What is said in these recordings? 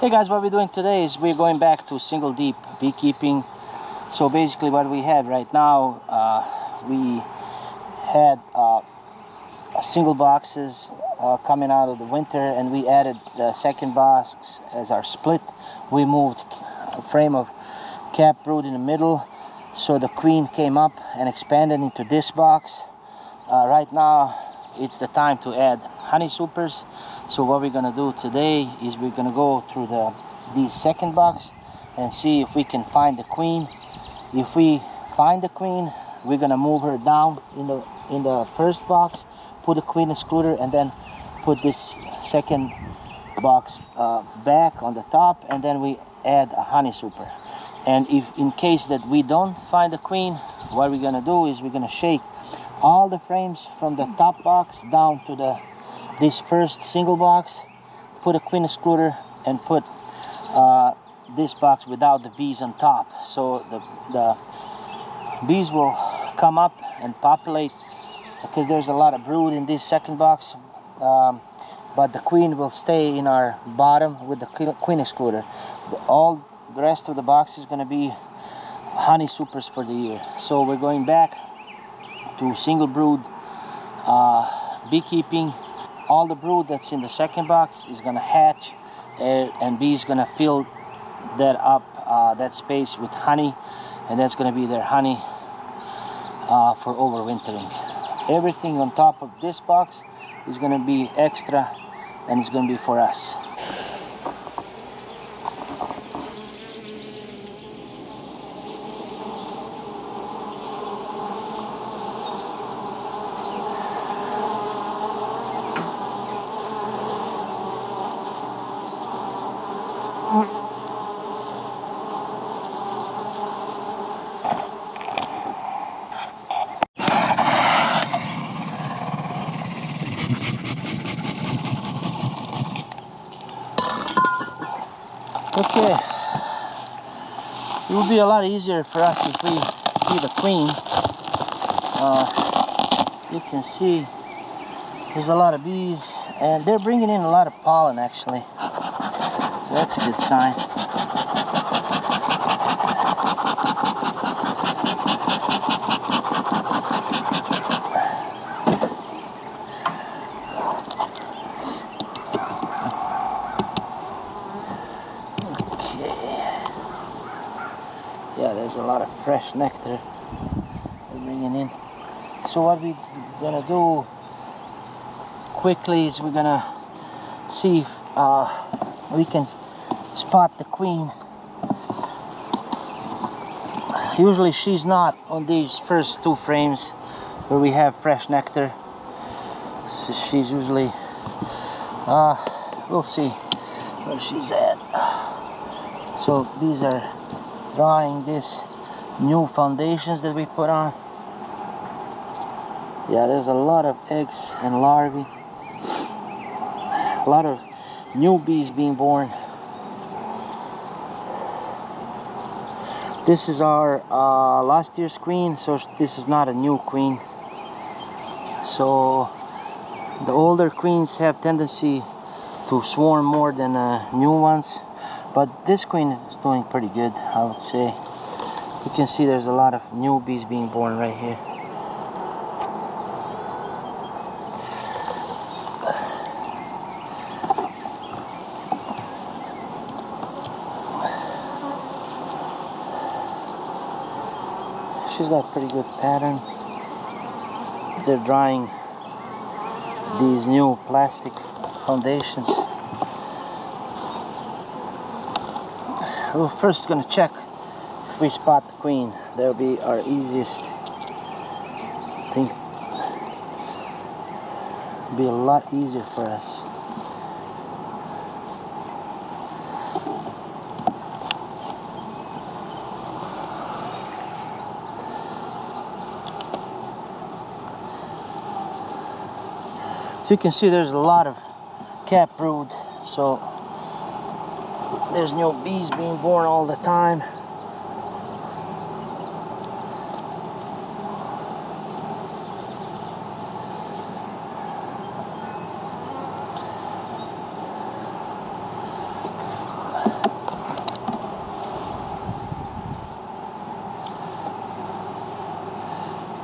Hey guys, what we're doing today is we're going back to single deep beekeeping. So basically what we have right now, we had single boxes coming out of the winter, and we added the second box as our split. We moved a frame of cap brood in the middle, so the queen came up and expanded into this box. Right now it's the time to add honey supers. So what we're gonna do today is we're gonna go through these second box and see if we can find the queen. If we find the queen, we're gonna move her down in the first box, put the queen excluder, and then put this second box back on the top, and then we add a honey super. And if in case that we don't find the queen, what we're gonna do is we're gonna shake all the frames from the top box down to this first single box, put a queen excluder, and put this box without the bees on top. So the bees will come up and populate, because there's a lot of brood in this second box, but the queen will stay in our bottom with the queen excluder. All the rest of the box is going to be honey supers for the year. So we're going back to single brood beekeeping. All the brood that's in the second box is going to hatch, and bees going to fill that up, that space with honey, and that's going to be their honey for overwintering. Everything on top of this box is going to be extra, and it's going to be for us. Okay, it will be a lot easier for us if we see the queen. You can see there's a lot of bees, and they're bringing in a lot of pollen actually, so that's a good sign. Yeah, there's a lot of fresh nectar they're bringing in. So what we're gonna do quickly is we're gonna see if we can spot the queen. Usually she's not on these first two frames where we have fresh nectar. So she's usually, we'll see where she's at. So these are drying these new foundations that we put on. Yeah, there's a lot of eggs and larvae, a lot of new bees being born. This is our last year's queen, so this is not a new queen. So the older queens have tendency to swarm more than new ones, but this queen is doing pretty good, I would say. You can see there's a lot of new bees being born right here. She's got pretty good pattern. They're drying these new plastic foundations. We're first gonna check if we spot the queen. That'll be our easiest thing. It'll be a lot easier for us. So you can see there's a lot of cap brood, so there's new bees being born all the time.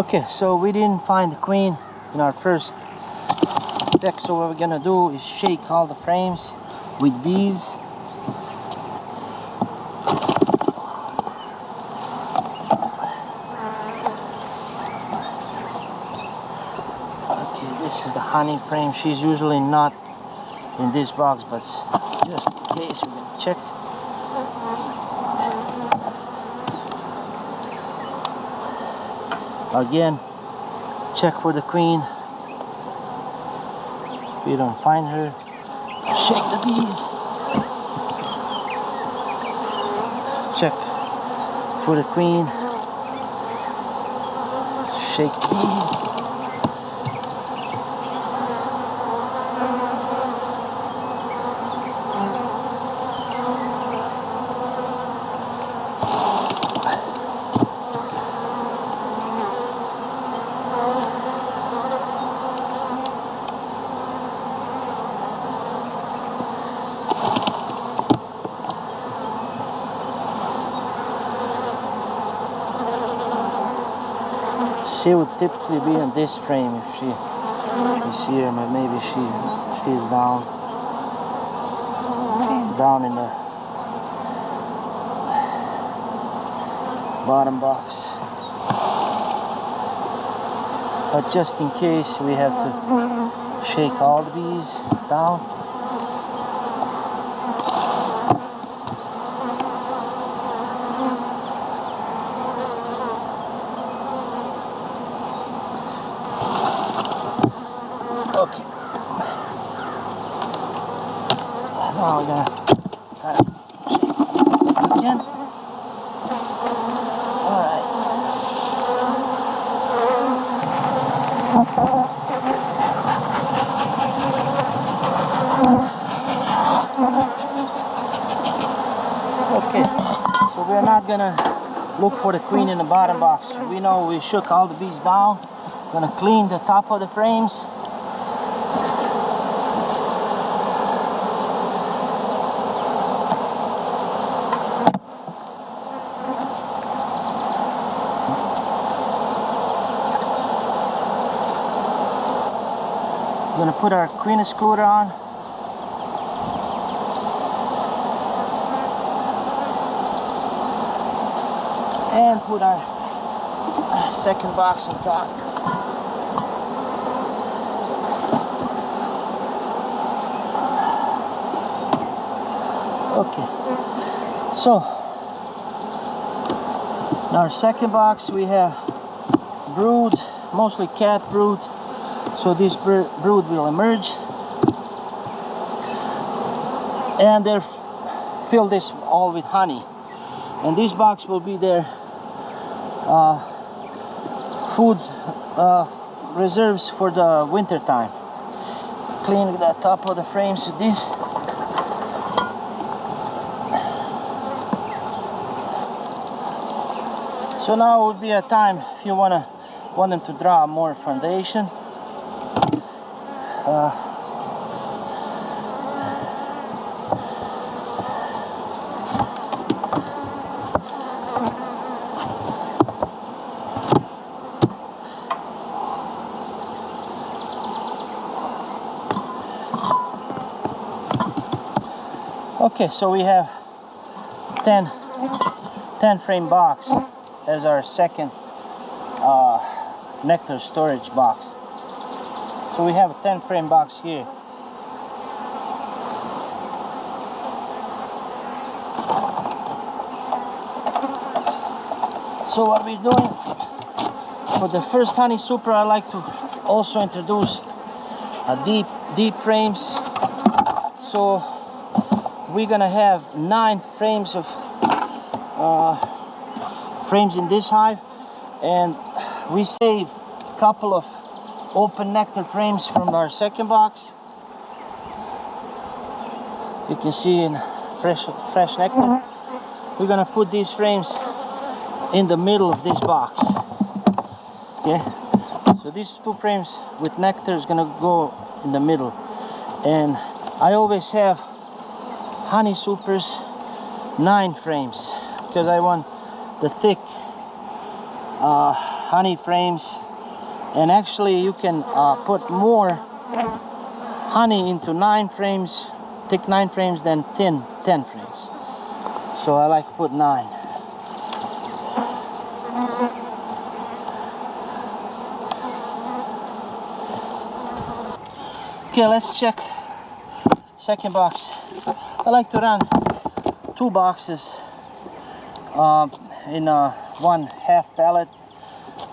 Okay, so we didn't find the queen in our first deck, so what we're gonna do is shake all the frames with bees. Okay, this is the honey frame. She's usually not in this box, but just in case we're gonna check. Again, check for the queen. If we don't find her, shake the bees. Check for the queen. Shake the bees. She would typically be in this frame if you see her, but maybe she is down in the bottom box. But just in case, we have to shake all the bees down. Okay. Now we're gonna kind of shake it again. All right. Okay. So we're not gonna look for the queen in the bottom box. We know we shook all the bees down. Gonna clean the top of the frames. We're gonna put our queen excluder on. And put our second box on top. Okay, so in our second box we have brood, mostly cat brood. So this brood will emerge, and they're fill this all with honey. And this box will be their food reserves for the winter time. Clean the top of the frames with this. So now would be a time if you want them to draw more foundation. Okay, so we have 10 frame box as our second nectar storage box. So we have a 10 frame box here. So what we're doing for the first honey super, I like to also introduce a deep frames. So we're gonna have 9 frames of frames in this hive, and we save a couple of open nectar frames from our second box. You can see in fresh nectar. We're gonna put these frames in the middle of this box. Okay, so these 2 frames with nectar is gonna go in the middle, and I always have honey supers 9 frames because I want the thick honey frames, and actually you can put more honey into 9 frames, thick 9 frames, than 10 frames. So I like to put 9. Okay, let's check second box. I like to run 2 boxes in one half pallet.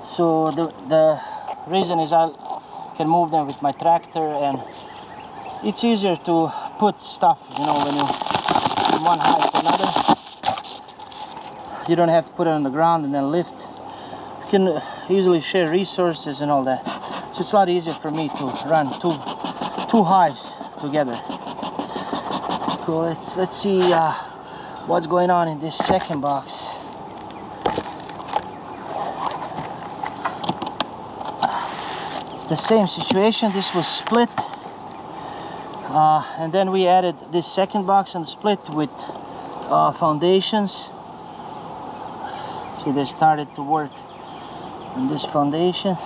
So the reason is I can move them with my tractor, and it's easier to put stuff, you know, when you from one hive to another. You don't have to put it on the ground and then lift. You can easily share resources and all that. So it's a lot easier for me to run two hives together. Cool. Let's see what's going on in this second box. It's the same situation. This was split, and then we added this second box and split with foundations. See, they started to work on this foundation.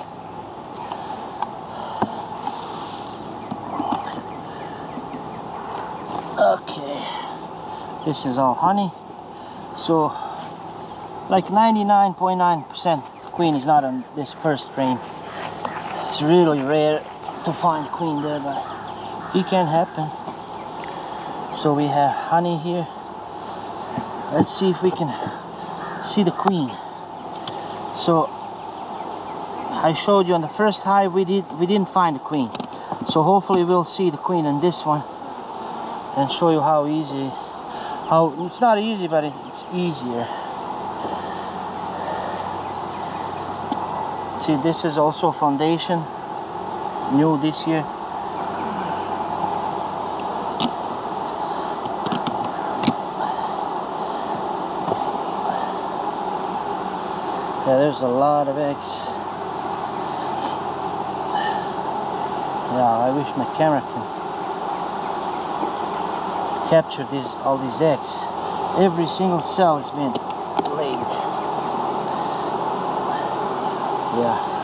Okay, this is all honey. So like 99.9% queen is not on this first frame. It's really rare to find queen there, but it can happen. So we have honey here. Let's see if we can see the queen. So I showed you on the first hive we didn't find the queen. So hopefully we'll see the queen in this one and show you how easy, it's not easy, but it's easier. See, this is also foundation, new this year. Yeah, there's a lot of eggs. Yeah, I wish my camera can capture all these eggs. Every single cell has been laid. Yeah.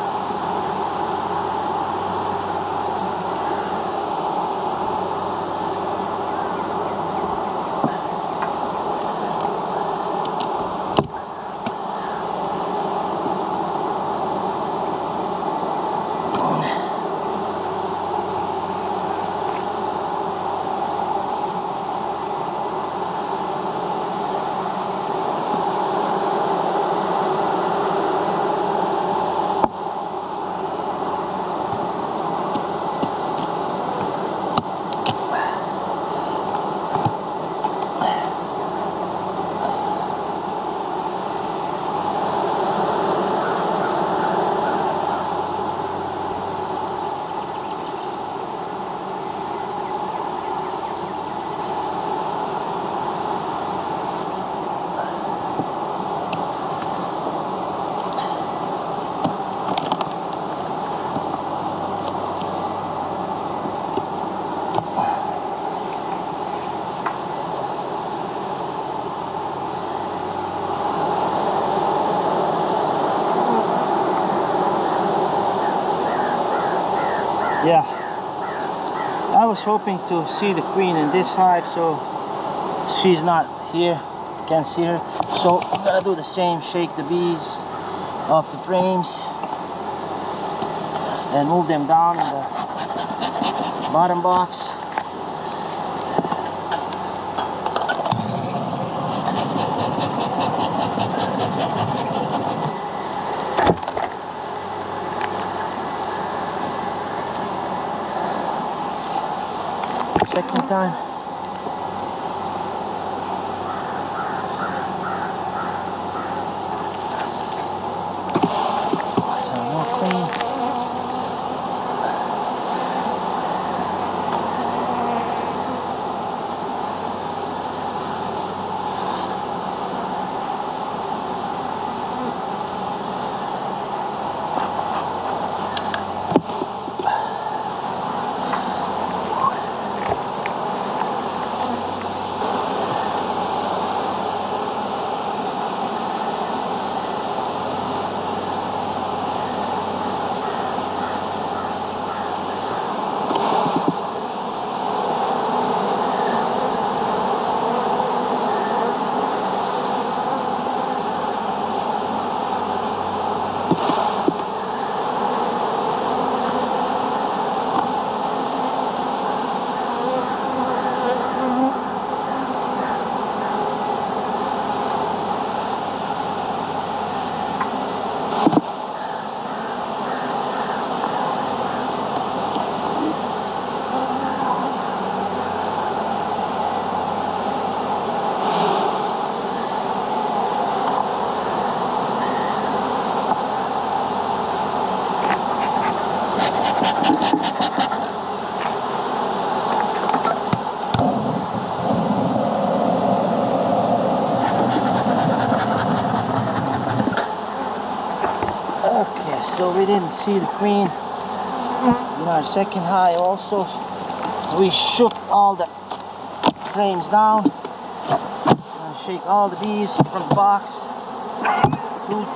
Yeah, I was hoping to see the queen in this hive, so she's not here, can't see her. So I'm gonna do the same, shake the bees off the frames and move them down in the bottom box. Second time. Some more queen. we didn't see the queen in our second hive also. We shook all the frames down and shake all the bees from the box. Good.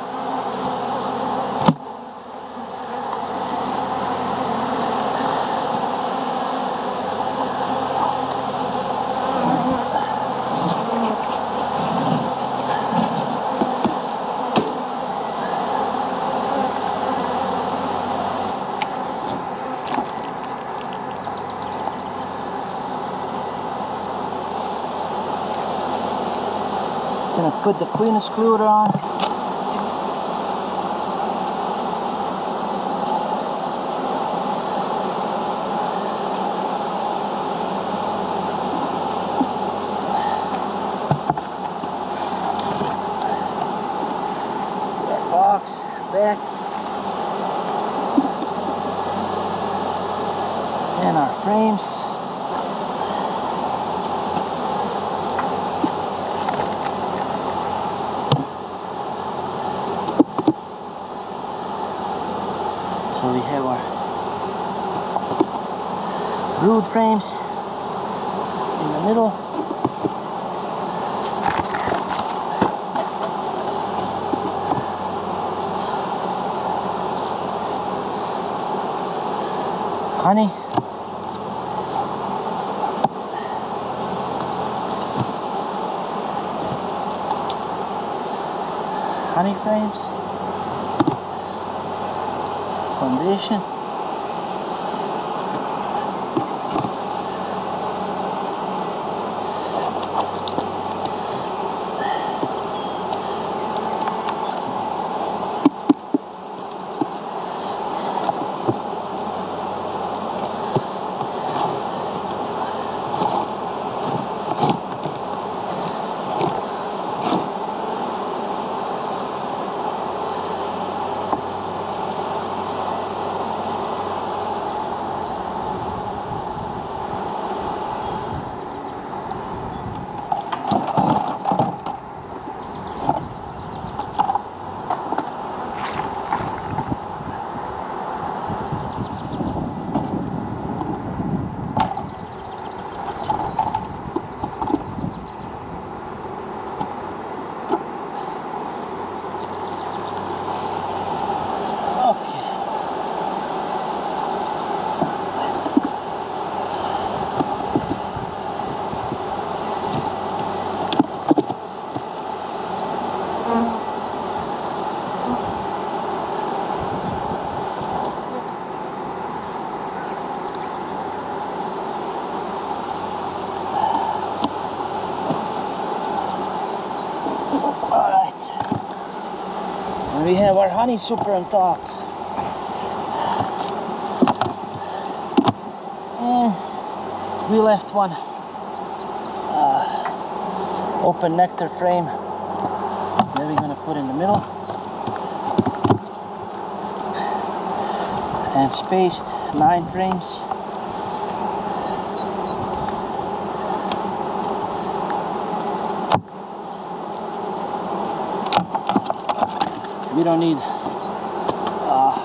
Gonna put the queen excluder on. Our box back. And our frames. So we have our brood frames in the middle. Honey. Honey frames. Foundation. We have our honey super on top. And we left one open nectar frame that we're going to put in the middle. And spaced 9 frames. We don't need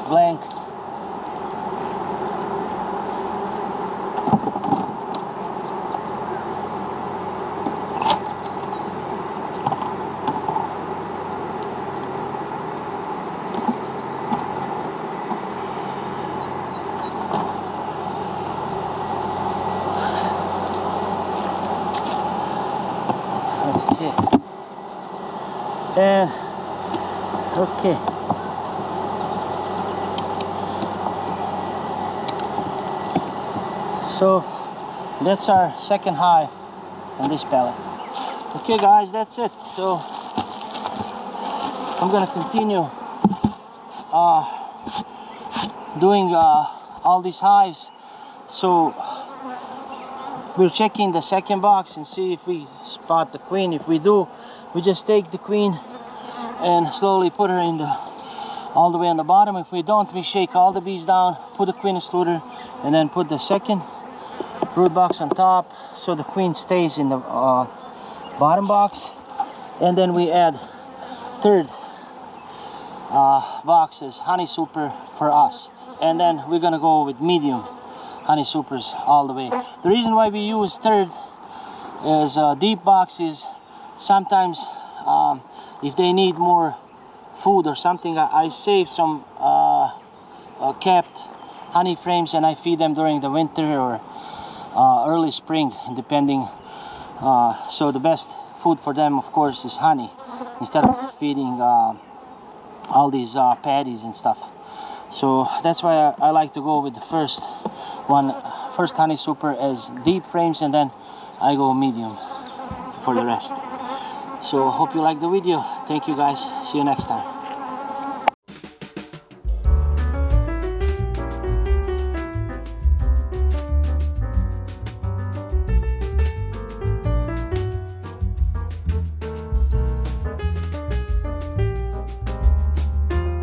blank. Okay. And okay. So that's our second hive on this pallet. Okay guys, that's it. So I'm gonna continue doing all these hives. So we're checking the second box and see if we spot the queen. If we do, we just take the queen and slowly put her in the all the way on the bottom. If we don't, we shake all the bees down, put the queen excluder, and then put the second brood box on top so the queen stays in the bottom box. And then we add third boxes honey super for us, and then we're gonna go with medium honey supers all the way. The reason why we use third is deep boxes. Sometimes if they need more food or something, I save some kept honey frames and I feed them during the winter or early spring, depending. So the best food for them, of course, is honey, instead of feeding all these patties and stuff. So that's why I like to go with the first honey super as deep frames, and then I go medium for the rest. So hope you like the video. Thank you guys. See you next time.